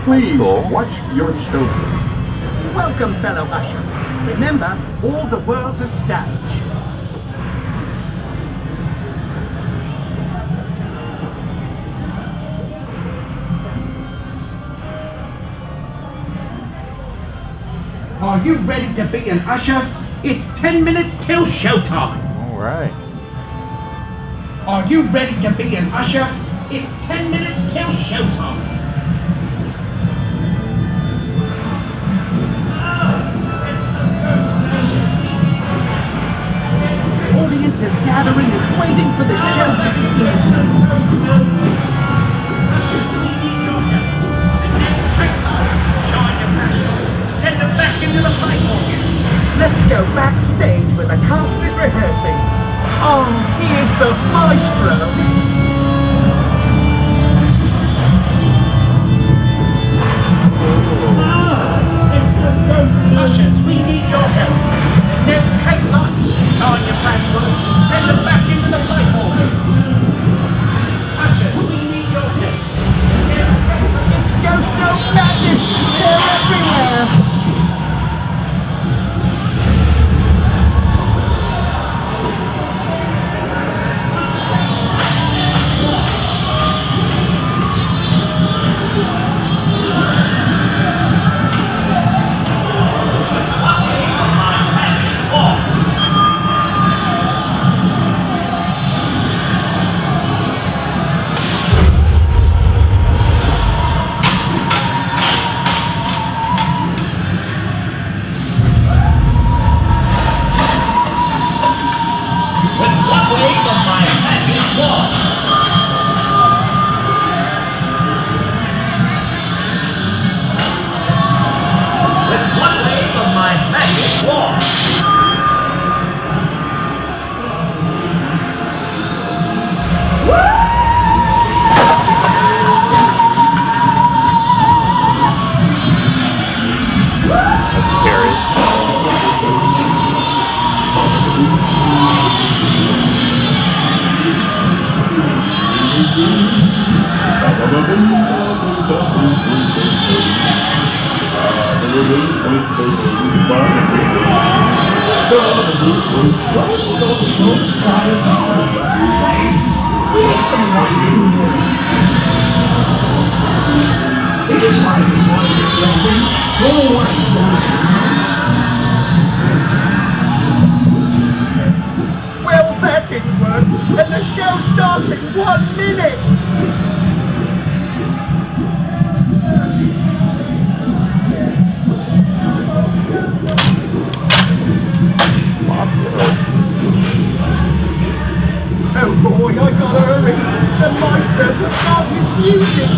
Please watch your children. Welcome, fellow ushers. Remember, all the world's a stage. Are you ready to be an usher? It's 10 minutes till showtime. All right. Are you ready to be an usher? It's 10 minutes till showtime. Audience is gathering and waiting for the show to begin. Send them back into the pipe organ. Let's go backstage where the cast is rehearsing. Oh, here's the maestro. Ushers, we need your help. Now take light, shine your flashlights and send them back into the pipe organ. Ushers, we need your help. It's Ghost No Madness. They're everywhere. Well, that didn't work, and the show starts in 1 minute. Oh boy, I gotta hurry. The maestro will start his music.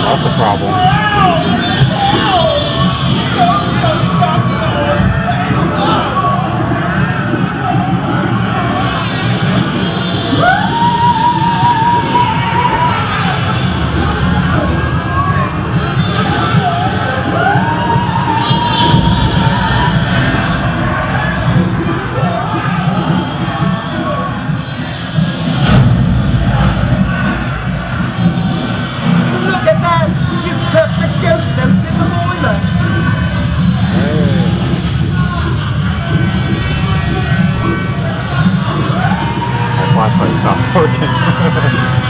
That's a problem. Look at that! You took Bye.